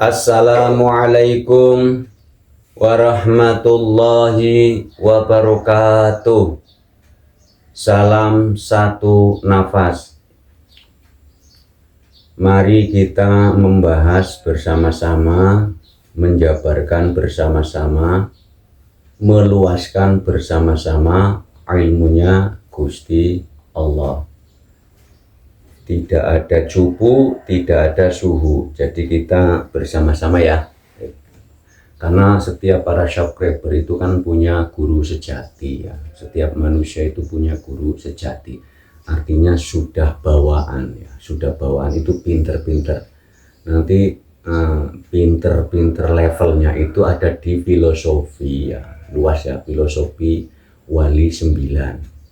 Assalamualaikum warahmatullahi wabarakatuh. Salam satu nafas. Mari kita membahas bersama-sama, menjabarkan bersama-sama, meluaskan bersama-sama ilmunya Gusti Allah. Tidak ada cupu, tidak ada suhu. Jadi kita bersama-sama ya. Karena setiap para subscriber itu kan punya guru sejati ya. Setiap manusia itu punya guru sejati. Artinya sudah bawaan ya. Sudah bawaan itu pinter-pinter. Nanti pinter-pinter levelnya itu ada di filosofi ya. Luas ya, filosofi wali 9.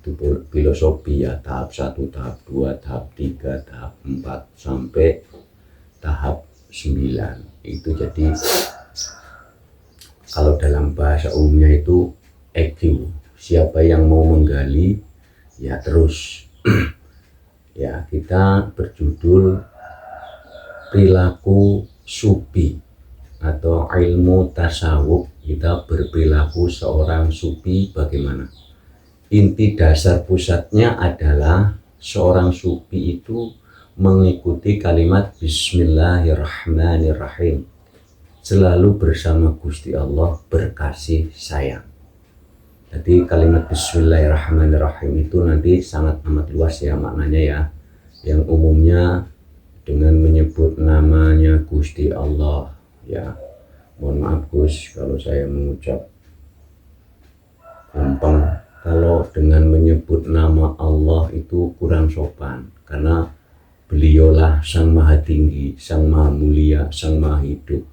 Itu filosofi ya, tahap 1, tahap 2, tahap 3, tahap 4 sampai tahap 9. Itu jadi kalau dalam bahasa umumnya itu EQ. Siapa yang mau menggali ya terus. Ya, kita berjudul perilaku sufi atau ilmu tasawuf. Kita berperilaku seorang sufi bagaimana? Inti dasar pusatnya adalah seorang sufi itu mengikuti kalimat Bismillahirrahmanirrahim, selalu bersama Gusti Allah, berkasih sayang. Jadi kalimat Bismillahirrahmanirrahim itu nanti sangat amat luas ya maknanya ya. Yang umumnya dengan menyebut namanya Gusti Allah ya. Mohon maaf Gus kalau saya mengucap gampang. Kalau dengan menyebut nama Allah itu kurang sopan, karena beliaulah Sang Maha Tinggi, Sang Maha Mulia, Sang Maha Hidup.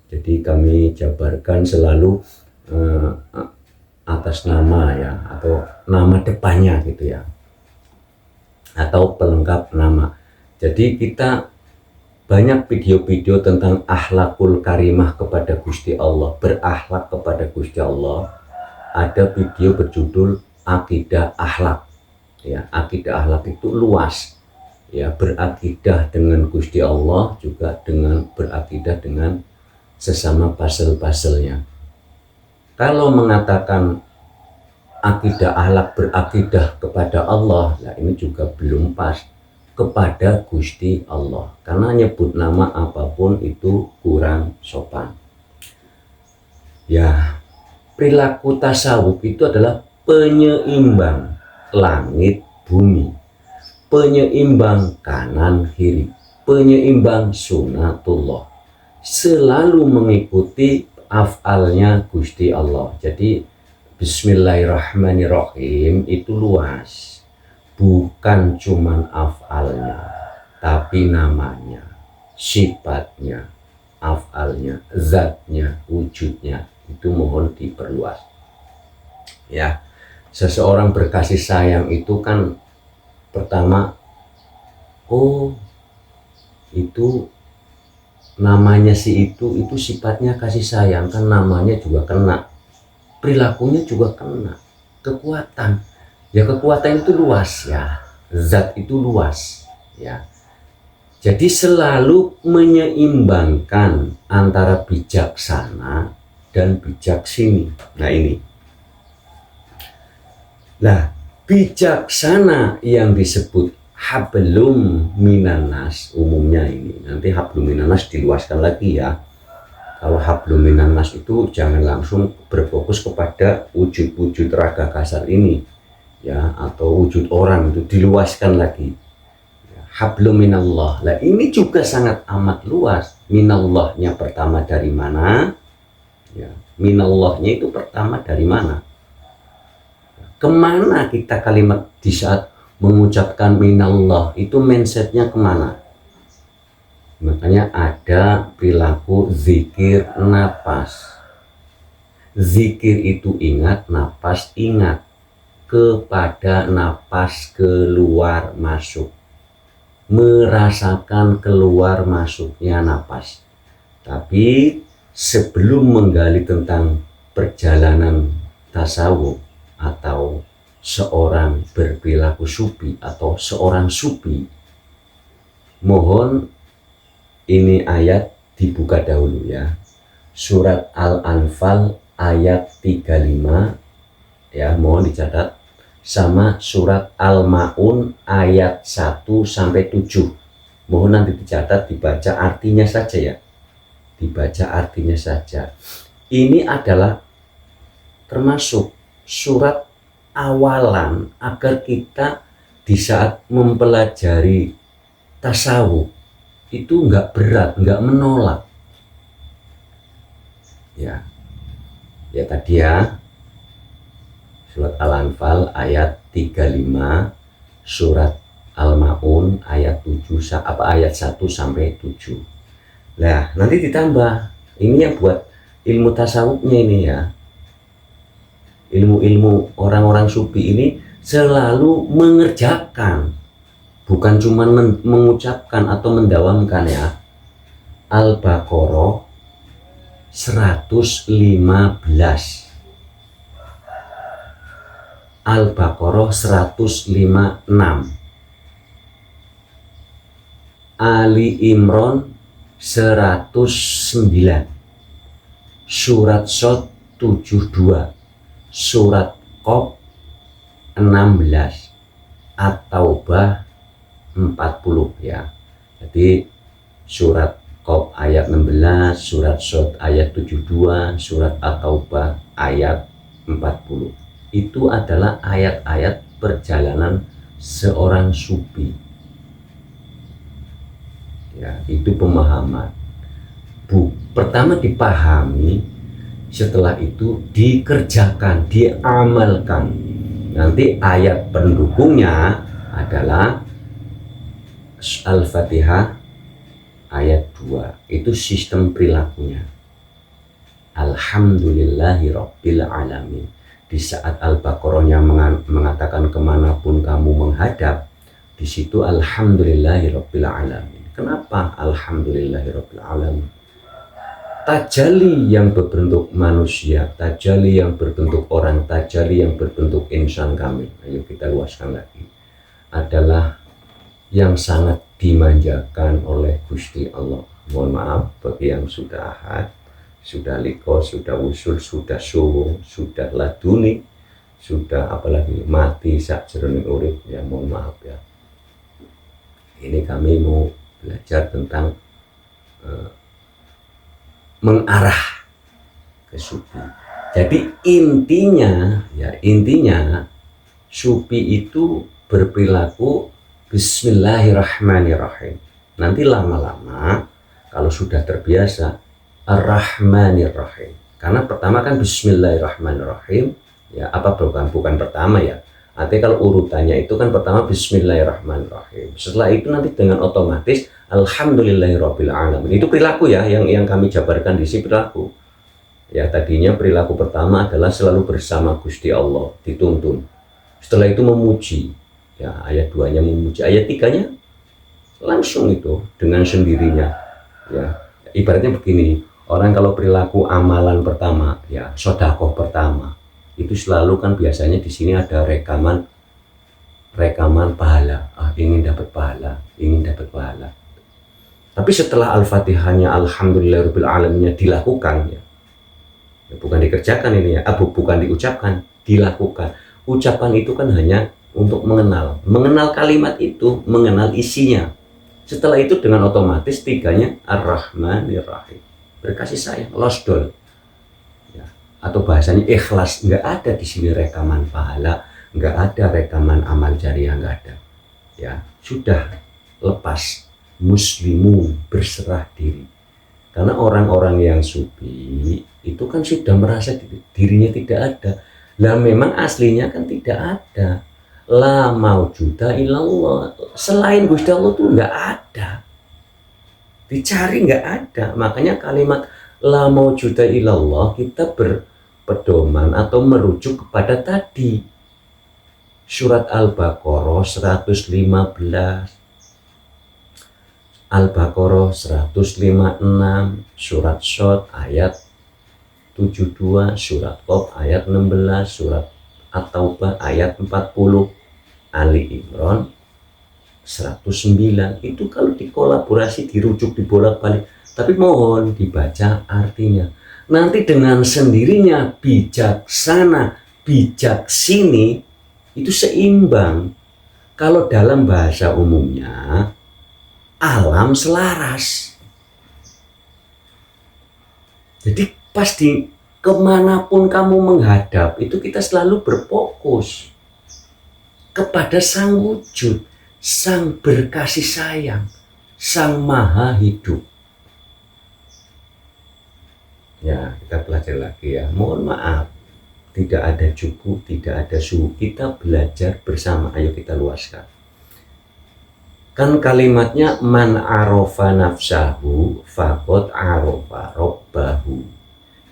Jadi kami jabarkan selalu atas nama ya, atau nama depannya gitu ya, atau pelengkap nama. Jadi kita banyak video-video tentang akhlakul karimah kepada Gusti Allah, berakhlak kepada Gusti Allah. Ada video berjudul akidah akhlak ya. Akidah akhlak itu luas ya, berakidah dengan Gusti Allah juga dengan berakidah dengan sesama pasel-paselnya. Kalau mengatakan akidah akhlak berakidah kepada Allah, nah ini juga belum pas, kepada Gusti Allah, karena nyebut nama apapun itu kurang sopan ya. Perilaku tasawuf itu adalah penyeimbang langit bumi, penyeimbang kanan kiri, penyeimbang sunatullah, selalu mengikuti af'alnya Gusti Allah. Jadi Bismillahirrahmanirrahim itu luas, bukan cuman af'alnya tapi namanya, sifatnya, af'alnya, zatnya, wujudnya. Itu mohon diperluas ya. Seseorang berkasih sayang itu kan pertama, oh itu namanya si itu sifatnya kasih sayang, kan namanya juga kena, perilakunya juga kena, kekuatan ya, kekuatan itu luas ya, zat itu luas ya. Jadi selalu menyeimbangkan antara bijaksana dan bijaksini. Nah ini. Nah, bijaksana yang disebut hablum minanas umumnya ini. Nanti hablum minanas diluaskan lagi ya. Kalau hablum minanas itu jangan langsung berfokus kepada wujud-wujud raga kasar ini ya, atau wujud orang, itu diluaskan lagi. Hablum minallah. Nah, ini juga sangat amat luas. Minallahnya pertama dari mana? Ya, minallahnya itu pertama dari mana? Kemana kita kalimat di saat mengucapkan minallah itu mindsetnya kemana? Makanya ada perilaku zikir napas. Zikir itu ingat, napas ingat, kepada napas keluar masuk, merasakan keluar masuknya napas. Tapi sebelum menggali tentang perjalanan tasawuf atau seorang berperilaku sufi atau seorang sufi, mohon ini ayat dibuka dahulu ya. Surat Al-Anfal ayat 35 ya, mohon dicatat, sama surat Al-Maun ayat 1 sampai 7. Mohon nanti dicatat, dibaca artinya saja ya. Dibaca artinya saja. Ini adalah termasuk surat awalan agar kita di saat mempelajari tasawuf itu nggak berat, nggak menolak. Ya, ya tadi ya, surat Al-Anfal ayat 35, surat Al-Maun ayat 7 ayat 1 sampai 7. Nah, nanti ditambah ini yang buat ilmu tasawufnya ini ya. Ilmu-ilmu orang-orang sufi ini selalu mengerjakan, bukan cuma mengucapkan atau mendawamkan ya. Al-Baqarah 115. Al-Baqarah 156. Ali Imran 109. Surat Shad 72. Surat Qaf 16. At-Taubah 40 ya. Jadi surat Qaf ayat 16, surat Shad ayat 72, surat At-Taubah ayat 40. Itu adalah ayat-ayat perjalanan seorang sufi. Ya, itu pemahaman. Pertama dipahami, setelah itu dikerjakan, diamalkan. Nanti ayat pendukungnya adalah Al-Fatihah ayat 2. Itu sistem perilakunya. Alhamdulillahirabbil alamin. Di saat Al-Baqarahnya mengatakan kemanapun kamu menghadap, di situ Alhamdulillahirabbil alamin. Kenapa Alhamdulillahirabbil alamin? Tajalli yang berbentuk manusia, tajalli yang berbentuk orang, tajalli yang berbentuk insan kamil, ayo kita luaskan lagi, adalah yang sangat dimanjakan oleh Gusti Allah. Mohon maaf bagi yang sudah ahad, sudah liko, sudah usul, sudah suwung, sudah laduni, sudah apalagi mati sak jroning urip, ya mohon maaf ya. Ini kami mau belajar tentang mengarah ke sufi. Jadi intinya sufi itu berperilaku Bismillahirrahmanirrahim. Nanti lama-lama kalau sudah terbiasa Ar-Rahmanirrahim. Karena pertama kan Bismillahirrahmanirrahim. Ya, apa bukan pertama ya. Artinya kalau urutannya itu kan pertama Bismillahirrahmanirrahim. Setelah itu nanti dengan otomatis Alhamdulillahirabbil alamin. Itu perilaku ya, yang kami jabarkan di sini perilaku. Ya, tadinya perilaku pertama adalah selalu bersama Gusti Allah, dituntun. Setelah itu memuji. Ya, ayat 2-nya memuji, ayat 3-nya langsung itu dengan sendirinya. Ya, ibaratnya begini, orang kalau perilaku amalan pertama, ya, sedekah pertama, itu selalu kan biasanya di sini ada rekaman pahala. Ingin dapat pahala, ingin dapat pahala. Tapi setelah Al-Fatihahnya Alhamdulillahirabbil alaminnya dilakukan ya, bukan dikerjakan ini ya, bukan diucapkan, dilakukan. Ucapan itu kan hanya untuk mengenal kalimat itu, mengenal isinya. Setelah itu dengan otomatis tiganya Ar-Rahmanir-Rahim, berkasih sayang, losdol ya. Atau bahasanya ikhlas. Nggak ada di sini rekaman pahala, nggak ada rekaman amal jariah, nggak ada ya. Sudah lepas, muslimun, berserah diri. Karena orang-orang yang sufi itu kan sudah merasa dirinya tidak ada. Lah memang aslinya kan tidak ada. La maujuda illallah, selain Gusti Allah tuh nggak ada, dicari nggak ada. Makanya kalimat la maujuda illallah kita berpedoman atau merujuk kepada tadi surat Al-Baqarah 115, Al-Baqarah 156, surat Shad ayat 72, surat Qaf ayat 16, surat At-Taubah ayat 40, Ali Imran 109. Itu kalau dikolaborasi, dirujuk, dibolak-balik, Tapi mohon dibaca artinya. Nanti dengan sendirinya bijaksana, bijaksini itu seimbang. Kalau dalam bahasa umumnya alam selaras. Jadi pasti kemanapun kamu menghadap itu kita selalu berfokus kepada sang wujud, sang berkasih sayang, sang maha hidup. Ya, kita belajar lagi ya. Mohon maaf, tidak ada cukup, tidak ada suhu. Kita belajar bersama, ayo kita luaskan. Kan kalimatnya man arofa nafsahu faqad arofa robbahu.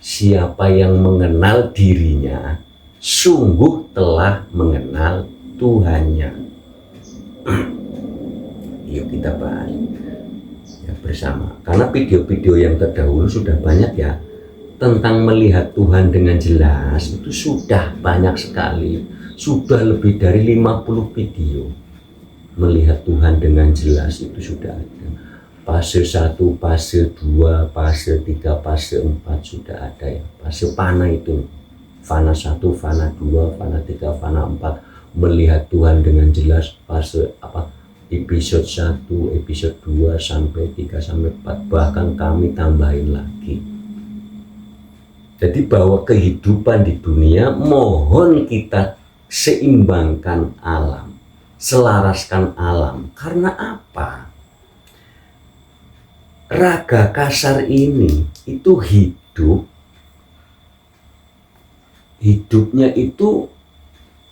Siapa yang mengenal dirinya, sungguh telah mengenal Tuhannya. Yuk kita bahas ya bersama. Karena video-video yang terdahulu sudah banyak ya tentang melihat Tuhan dengan jelas, itu sudah banyak sekali, sudah lebih dari 50 video melihat Tuhan dengan jelas. Itu sudah ada fase 1, fase 2, fase 3, fase 4 sudah ada ya. Fase fana itu, fana 1, fana 2, fana 3, fana 4, melihat Tuhan dengan jelas. Fase episode 1, episode 2 sampai 3 sampai 4, bahkan kami tambahin lagi. Jadi bahwa kehidupan di dunia mohon kita seimbangkan alam, selaraskan alam. Karena apa? Raga kasar ini itu hidupnya itu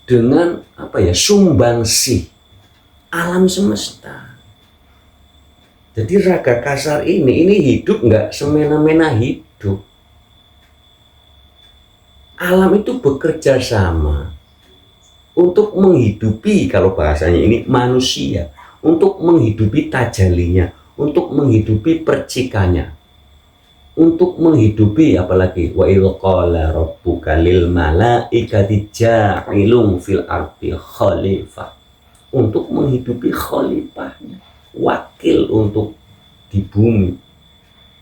dengan sumbangsih alam semesta. Jadi raga kasar ini hidup nggak semena-mena hidup. Alam itu bekerja sama untuk menghidupi, kalau bahasanya ini manusia, untuk menghidupi tajalinya, untuk menghidupi percikannya, untuk menghidupi apalagi wa idh qala rabbuka lil malaikati ja'ilun fil ardi khalifah, untuk menghidupi khalifahnya, wakil untuk di bumi.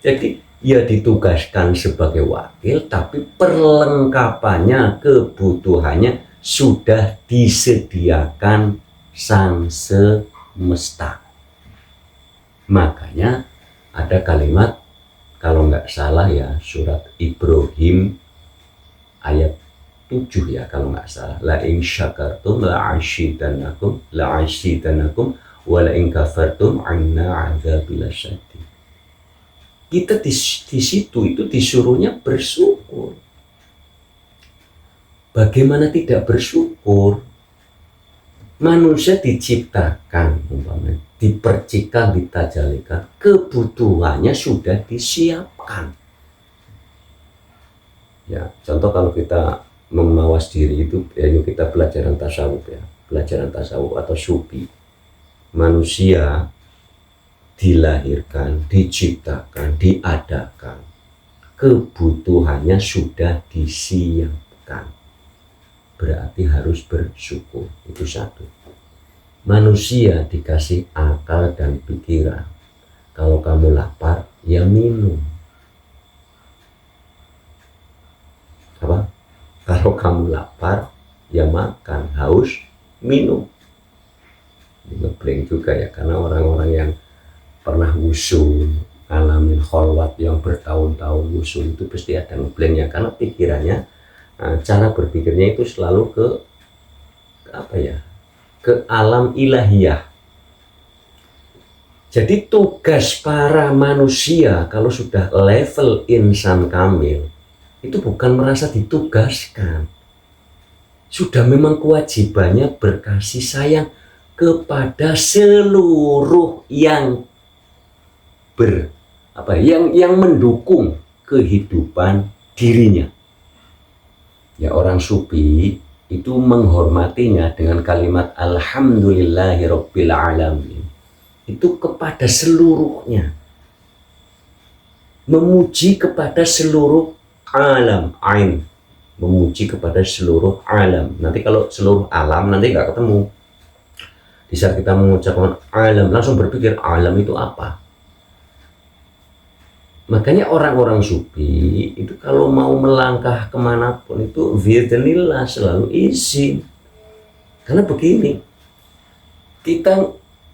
Jadi ia ditugaskan sebagai wakil, tapi perlengkapannya, kebutuhannya sudah disediakan sang semesta. Makanya ada kalimat, kalau nggak salah ya, surat Ibrahim ayat 7 ya, kalau nggak salah, la in syakartum la'asyidanakum wa la in kafartum anna adzabil syadid. Kita di situ itu disuruhnya bersyukur. Bagaimana tidak bersyukur? Manusia diciptakan, umpamanya, dipercikan, ditajalikan, kebutuhannya sudah disiapkan. Ya, contoh kalau kita memawas diri itu, ya yuk kita pelajaran tasawuf ya, pelajaran tasawuf atau sufi. Manusia dilahirkan, diciptakan, diadakan, kebutuhannya sudah disiapkan. Berarti harus bersyukur. Itu satu. Manusia dikasih akal dan pikiran. Kalau kamu lapar, ya minum. Kalau kamu lapar, ya makan. Haus, minum. Ini ngeblank juga ya, karena orang-orang yang pernah wusul, alamin kholwat yang bertahun-tahun wusul itu pasti ada ngeblanknya, karena pikirannya, cara berpikirnya itu selalu ke alam ilahiyah. Jadi tugas para manusia kalau sudah level insan kamil itu bukan merasa ditugaskan, sudah memang kewajibannya berkasih sayang kepada seluruh yang yang mendukung kehidupan dirinya. Ya, orang sufi itu menghormatinya dengan kalimat alhamdulillahirabbil alamin. Itu kepada seluruhnya. Memuji kepada seluruh alam, ain. Memuji kepada seluruh alam. Nanti kalau seluruh alam nanti nggak ketemu. Di saat kita mengucapkan alam, langsung berpikir alam itu apa? Makanya orang-orang sufi itu kalau mau melangkah kemanapun itu biidznillah, selalu izin. Karena begini, kita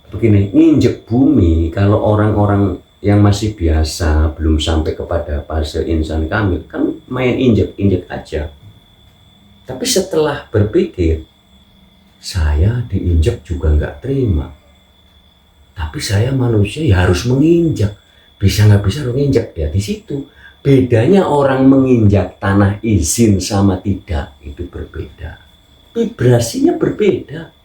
begini nginjek bumi, kalau orang-orang yang masih biasa belum sampai kepada fase insan kamil kan main injek-injek aja. Tapi setelah berpikir, saya diinjak juga nggak terima. Tapi saya manusia ya harus menginjak. Bisa nggak bisa menginjak, ya di situ. Bedanya orang menginjak tanah izin sama tidak itu berbeda. Vibrasinya berbeda.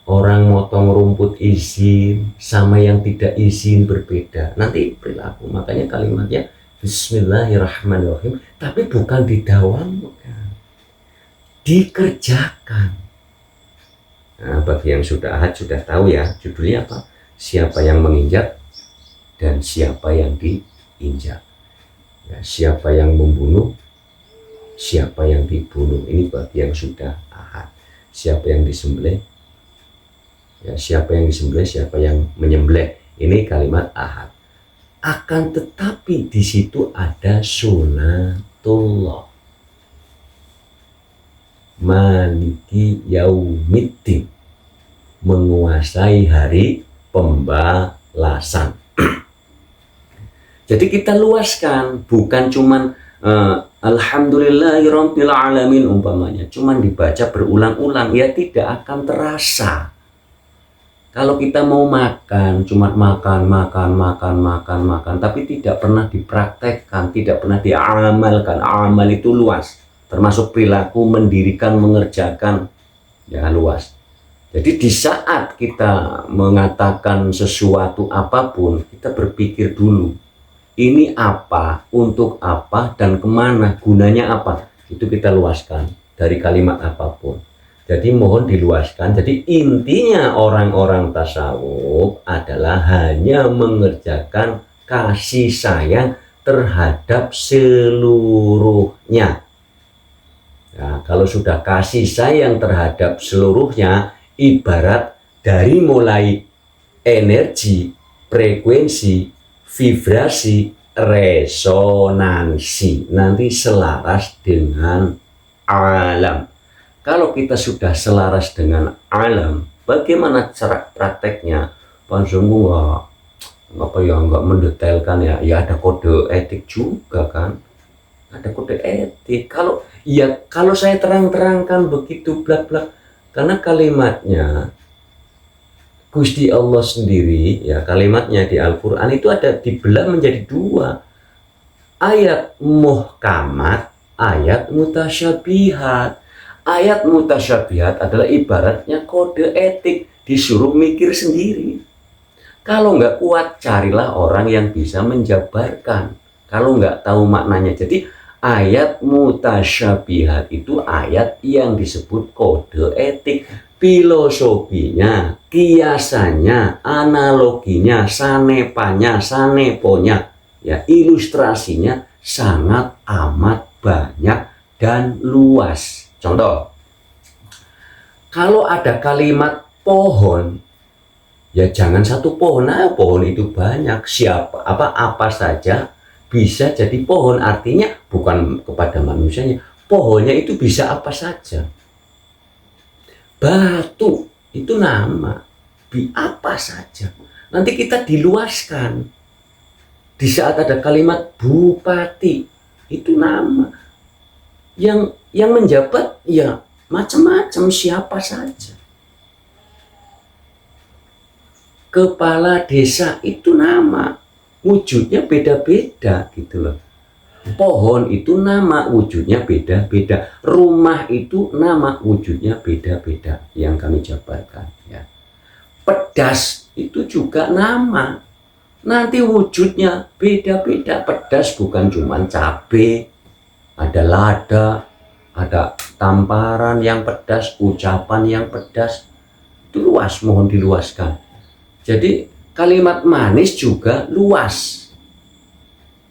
Orang motong rumput izin sama yang tidak izin berbeda. Nanti perilaku, makanya kalimatnya Bismillahirrahmanirrahim, tapi bukan didawamkan, dikerjakan. Nah, bagi yang sudah ahad sudah tahu ya, judulnya apa? Siapa yang menginjak dan siapa yang diinjak. Ya, siapa yang membunuh, siapa yang dibunuh. Ini bagi yang sudah ahad. Siapa yang disembelih, ya, siapa yang disembelih, siapa yang menyembelih. Ini kalimat ahad. Akan tetapi di situ ada sunatullah, maliki yaumiddin, menguasai hari pembalasan. Jadi kita luaskan, bukan cuman alhamdulillahirabbil alamin umpamanya, cuman dibaca berulang-ulang, ya tidak akan terasa. Kalau kita mau makan, cuma makan, tapi tidak pernah dipraktekkan, tidak pernah diamalkan. Amal itu luas, termasuk perilaku, mendirikan, mengerjakan, ya luas. Jadi di saat kita mengatakan sesuatu apapun, kita berpikir dulu, ini apa, untuk apa, dan kemana, gunanya apa. Itu kita luaskan dari kalimat apapun. Jadi mohon diluaskan. Jadi intinya orang-orang tasawuf adalah hanya mengerjakan kasih sayang terhadap seluruhnya. Nah, kalau sudah kasih sayang terhadap seluruhnya, ibarat dari mulai energi, frekuensi, vibrasi, resonansi, nanti selaras dengan alam. Kalau kita sudah selaras dengan alam, bagaimana cara prakteknya? Panjangku nggak mendetailkan ya. Ya ada kode etik juga kan. Ada kode etik. Kalau saya terang-terangkan begitu blak-blak, karena kalimatnya Gusti Allah sendiri, ya kalimatnya di Al-Quran itu ada dibelah menjadi dua. Ayat muhkamat, ayat mutasyabihat. Ayat mutasyabihat adalah ibaratnya kode etik, disuruh mikir sendiri. Kalau nggak kuat, carilah orang yang bisa menjabarkan. Kalau nggak tahu maknanya. Jadi ayat mutasyabihat itu ayat yang disebut kode etik. Filosofinya, kiasannya, analoginya, sanepanya, saneponya, ya ilustrasinya sangat amat banyak dan luas. Contoh, kalau ada kalimat pohon, ya jangan satu pohon. Nah, pohon itu banyak. Apa saja bisa jadi pohon. Artinya bukan kepada manusianya. Pohonnya itu bisa apa saja. Batu itu nama, apa saja. Nanti kita diluaskan. Di saat ada kalimat bupati, itu nama. Yang menjabat ya macam-macam, siapa saja. Kepala desa itu nama, wujudnya beda-beda gitu loh. Pohon itu nama, wujudnya beda-beda. Rumah itu nama, wujudnya beda-beda yang kami jabarkan ya. Pedas itu juga nama, nanti wujudnya beda-beda. Pedas bukan cuma cabai, ada lada, ada tamparan yang pedas, ucapan yang pedas. Itu luas, mohon diluaskan. Jadi kalimat manis juga luas.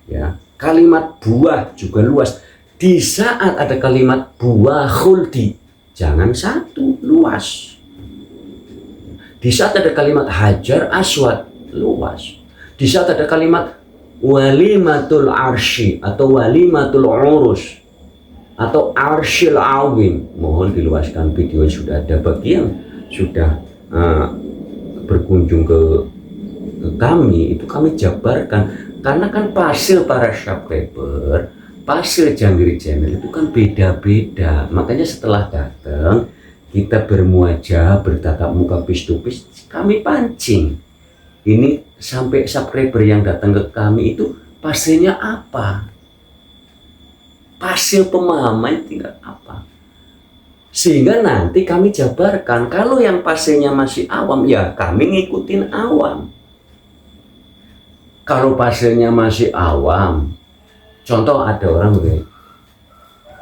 Ya, kalimat buah juga luas. Di saat ada kalimat buah khuldi, jangan satu, luas. Di saat ada kalimat hajar aswad, luas. Di saat ada kalimat walimatul arsy atau walimatul urus atau arsyil awim. Mohon diluaskan, video sudah ada. Bagi yang sudah berkunjung ke kami, itu kami jabarkan, karena kan pasir para subscriber, pasir Janggiri Channel itu kan beda-beda. Makanya setelah datang kita bermuajah, bertatap muka face to face, kami pancing ini sampai subscriber yang datang ke kami itu pasirnya apa, pasir pemahaman tingkat apa, sehingga nanti kami jabarkan. Kalau yang pasirnya masih awam, ya kami ngikutin awam. Kalau pasirnya masih awam, contoh ada orang begini,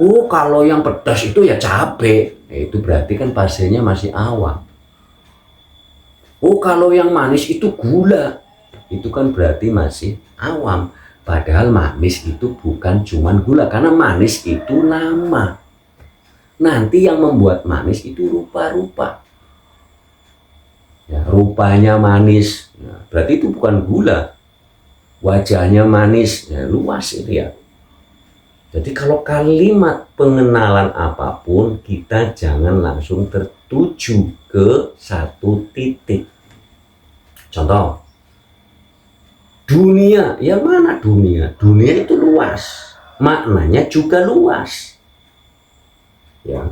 oh kalau yang pedas itu ya cabai, itu berarti kan pasirnya masih awam. Oh kalau yang manis itu gula, itu kan berarti masih awam. Padahal manis itu bukan cuman gula, karena manis itu nama. Nanti yang membuat manis itu rupa-rupa. Ya, rupanya manis, nah, berarti itu bukan gula. Wajahnya manis, ya, luas itu ya. Jadi kalau kalimat pengenalan apapun, kita jangan langsung tertuju ke satu titik. Contoh, dunia, yang mana dunia? Dunia itu luas, maknanya juga luas. Ya,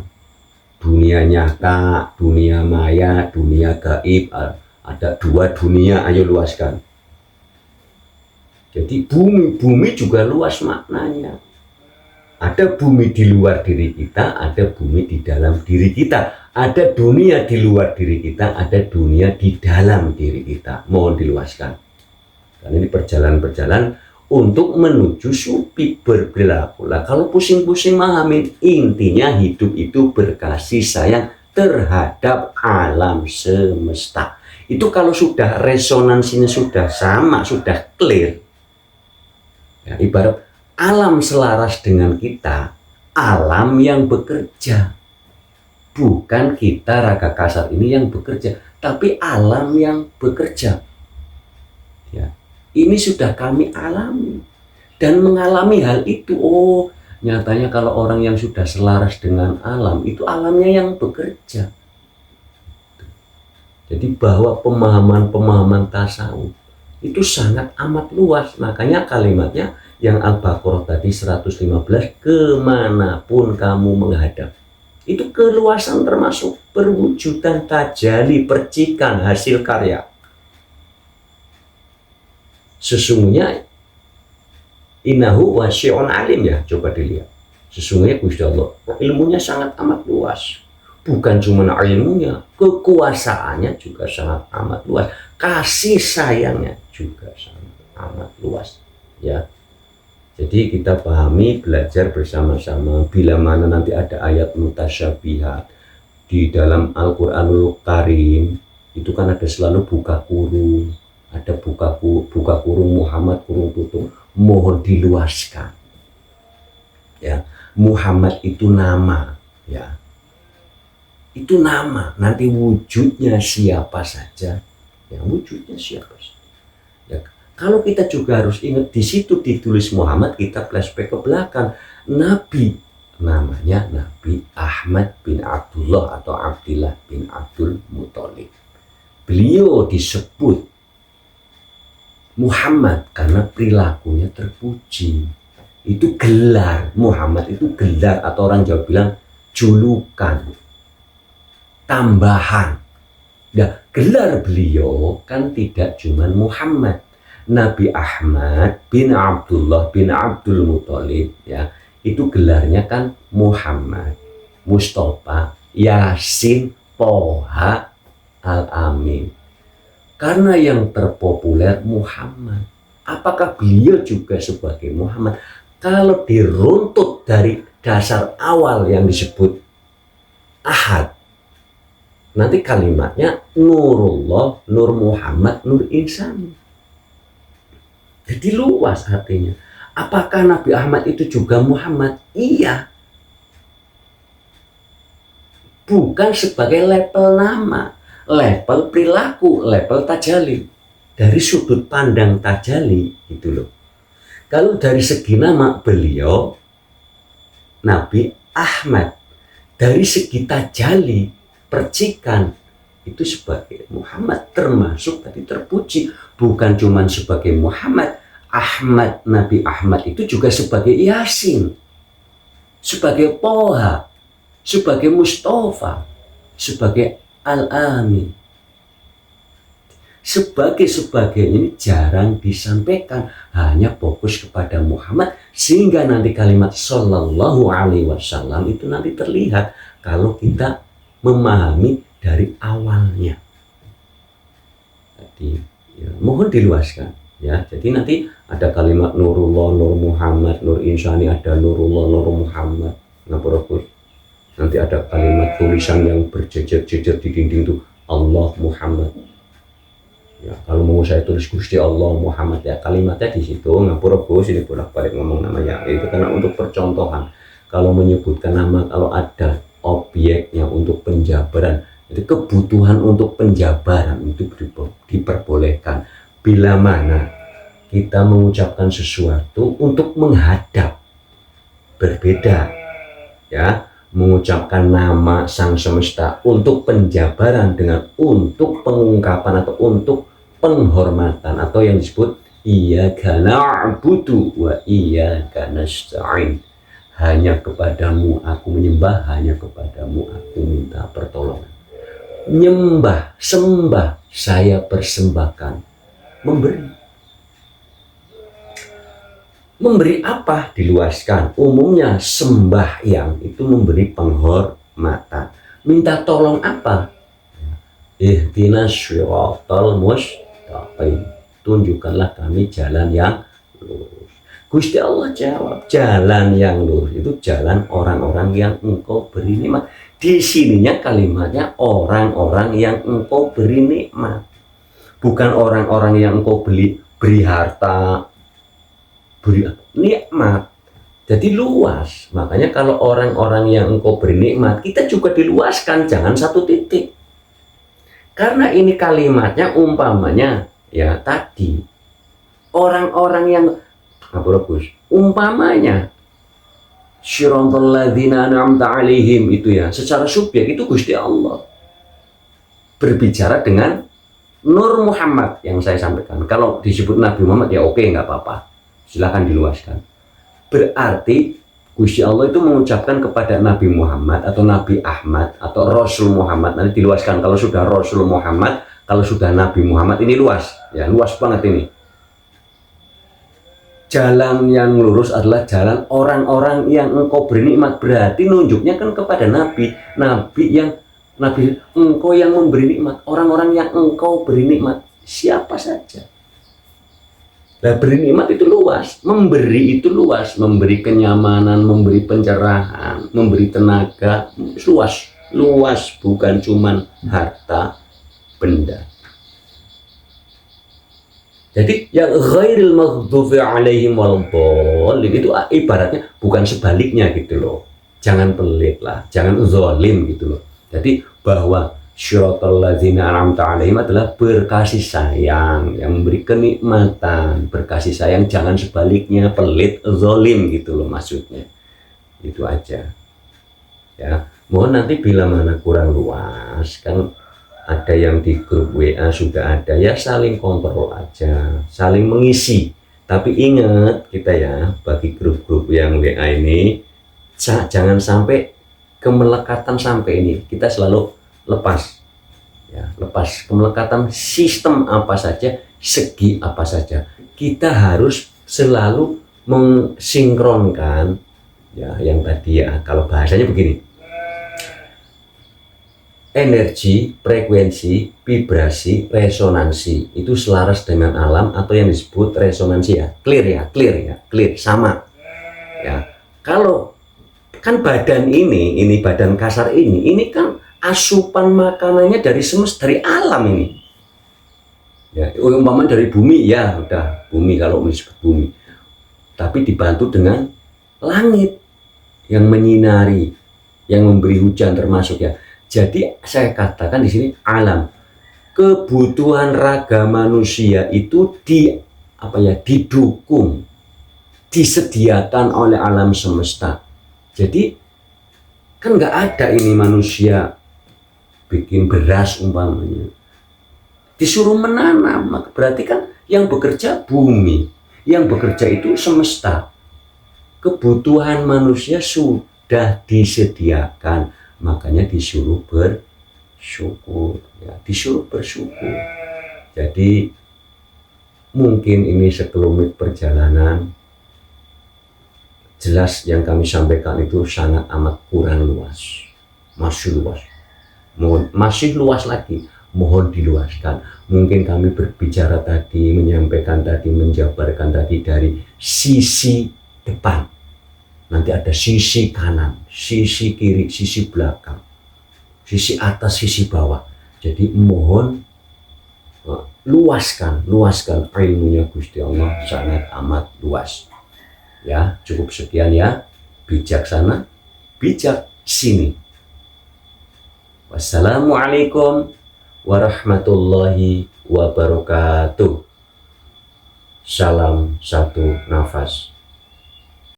dunia nyata, dunia maya, dunia gaib, ada dua dunia, ayo luaskan. Jadi bumi juga luas maknanya. Ada bumi di luar diri kita, ada bumi di dalam diri kita. Ada dunia di luar diri kita, ada dunia di dalam diri kita. Mohon diluaskan. Karena ini perjalanan-perjalanan untuk menuju supi berperilaku. Lah kalau pusing-pusing mahamin, intinya hidup itu berkasih sayang terhadap alam semesta. Itu kalau sudah resonansinya sudah sama, sudah clear. Ya, ibarat alam selaras dengan kita, alam yang bekerja. Bukan kita raga kasar ini yang bekerja, tapi alam yang bekerja. Ya, ini sudah kami alami. Dan mengalami hal itu, oh nyatanya kalau orang yang sudah selaras dengan alam, itu alamnya yang bekerja. Jadi bahwa pemahaman-pemahaman tasawuf itu sangat amat luas. Makanya kalimatnya yang Al-Baqarah tadi 115, kemanapun kamu menghadap. Itu keluasan termasuk perwujudan tajali, percikan hasil karya. Sesungguhnya innahu wasi'un alim, ya, coba dilihat. Sesungguhnya Gusti Allah ilmunya sangat amat luas. Bukan cuma ilmunya, kekuasaannya juga sangat amat luas. Kasih sayangnya juga sangat amat luas, ya. Jadi kita pahami, belajar bersama-sama. Bila mana nanti ada ayat mutasyabihat di dalam Al-Qur'anul Karim, itu kan ada selalu buka kurung, ada buka kurung Muhammad kurung tutup. Mohon diluaskan, ya. Muhammad itu nama, ya. Itu nama, nanti wujudnya siapa saja, ya, wujudnya siapa saja. Ya, kalau kita juga harus ingat di situ ditulis Muhammad, kita flashback ke belakang. Nabi namanya Nabi Ahmad bin Abdullah atau Abdillah bin Abdul Muthalib. Beliau disebut Muhammad karena perilakunya terpuji. Itu gelar, Muhammad itu gelar, atau orang Jawa bilang julukan, tambahan. Nah, gelar beliau kan tidak cuma Muhammad. Nabi Ahmad bin Abdullah bin Abdul Muthalib, ya, itu gelarnya kan Muhammad, Mustafa, Yasin, Toha, Al-Amin. Karena yang terpopuler Muhammad. Apakah beliau juga sebagai Muhammad? Kalau diruntut dari dasar awal yang disebut Ahad, nanti kalimatnya Nurullah, Nur Muhammad, Nur Insan. Jadi luas artinya. Apakah Nabi Ahmad itu juga Muhammad? Iya. Bukan sebagai level nama, level perilaku, level tajali. Dari sudut pandang tajali, gitu loh. Kalau dari segi nama beliau Nabi Ahmad, dari segi tajali percikan itu sebagai Muhammad, termasuk tadi terpuji, bukan cuma sebagai Muhammad. Ahmad, Nabi Ahmad itu juga sebagai Yasin, sebagai Toha, sebagai Mustafa, sebagai Al-Amin, sebagai ini jarang disampaikan, hanya fokus kepada Muhammad, sehingga nanti kalimat Sallallahu Alaihi Wasallam itu nanti terlihat kalau kita memahami dari awalnya. Jadi ya, mohon diluaskan ya. Jadi nanti ada kalimat Nurullah, Nur Muhammad, Nur Insani, ada Nurullah, Nur Muhammad. Nanti ada kalimat tulisan yang berjejer-jejer di dinding itu Allah Muhammad. Ya, kalau mau saya tulis Gusti Allah Muhammad ya, kalimatnya di situ. Ngapura Gus, ini bolak-balik ngomong namanya itu karena untuk percontohan. Kalau menyebutkan nama, kalau ada objeknya untuk penjabaran, jadi kebutuhan untuk penjabaran itu diperbolehkan. Bila mana kita mengucapkan sesuatu untuk menghadap, berbeda ya, mengucapkan nama sang semesta untuk penjabaran dengan untuk pengungkapan atau untuk penghormatan, atau yang disebut iyyaka na'budu wa iyyaka nasta'in, hanya kepadamu aku menyembah, hanya kepadamu aku minta pertolongan. Nyembah, sembah, saya persembahkan, memberi apa? Diluaskan. Umumnya sembahyang itu memberi penghormatan. Minta tolong apa? Ihdinas syiratal mustaqim, tunjukkanlah kami jalan yang lurus. Gusti Allah jawab, jalan yang lurus itu jalan orang-orang yang engkau beri nikmat. Di sininya kalimatnya orang-orang yang engkau beri nikmat, bukan orang-orang yang engkau beri harta, beri nikmat. Jadi luas. Makanya kalau orang-orang yang engkau beri nikmat, kita juga diluaskan, jangan satu titik. Karena ini kalimatnya umpamanya ya tadi orang-orang yang umpamanya syiratal ladzina an'amta 'alaihim itu ya, secara subjek itu Gusti Allah berbicara dengan Nur Muhammad yang saya sampaikan. Kalau disebut Nabi Muhammad ya oke, nggak apa-apa, silakan diluaskan. Berarti Gusti Allah itu mengucapkan kepada Nabi Muhammad atau Nabi Ahmad atau Rasul Muhammad, nanti diluaskan. Kalau sudah Rasul Muhammad, kalau sudah Nabi Muhammad, ini luas ya, luas banget ini. Jalan yang lurus adalah jalan orang-orang yang engkau beri nikmat, berarti nunjuknya kan kepada Nabi engkau yang memberi nikmat, orang-orang yang engkau beri nikmat siapa saja. Nah, beri nikmat itu luas, memberi itu luas, memberi kenyamanan, memberi pencerahan, memberi tenaga, luas, bukan cuman harta benda. Jadi yang ghairil maghdubi alaihim waladdallin itu ibaratnya bukan sebaliknya gitu loh. Jangan pelit lah, jangan zalim gitu loh. Jadi bahwa syiratal ladzina an'amta 'alaihim adalah berkasih sayang yang memberi kenikmatan, berkasih sayang, jangan sebaliknya pelit zalim gitu loh maksudnya. Itu aja. Ya, mohon nanti bila mana kurang luas kan ada yang di grup WA sudah ada ya, saling kontrol aja, saling mengisi. Tapi ingat kita ya, bagi grup-grup yang WA ini jangan sampai kemelekatan sampai ini, kita selalu lepas ya, lepas kemelekatan sistem apa saja, segi apa saja, kita harus selalu mensinkronkan ya, yang tadi ya, kalau bahasanya begini, energi, frekuensi, vibrasi, resonansi itu selaras dengan alam atau yang disebut resonansi ya, clear sama ya. Kalau kan badan ini badan kasar ini kan asupan makanannya dari semesta, dari alam ini ya, umpamanya dari bumi ya, udah bumi kalau disebut bumi, tapi dibantu dengan langit yang menyinari, yang memberi hujan termasuk ya. Jadi saya katakan di sini alam, kebutuhan raga manusia itu didukung disediakan oleh alam semesta. Jadi kan nggak ada ini manusia bikin beras umpamanya, disuruh menanam, berarti kan yang bekerja bumi, yang bekerja itu semesta. Kebutuhan manusia sudah disediakan, makanya disuruh bersyukur, ya, disuruh bersyukur. Jadi mungkin ini sekelumit perjalanan, jelas yang kami sampaikan itu sangat amat kurang luas, masih luas, masih luas lagi, mohon diluaskan. Mungkin kami berbicara tadi, menyampaikan tadi, menjabarkan tadi dari sisi depan, nanti ada sisi kanan, sisi kiri, sisi belakang, sisi atas, sisi bawah. Jadi mohon luaskan ilmunya Gusti Allah, sangat amat luas. Ya, cukup sekian ya. Bijaksana, bijak sini. Wassalamualaikum warahmatullahi wabarakatuh. Salam satu nafas.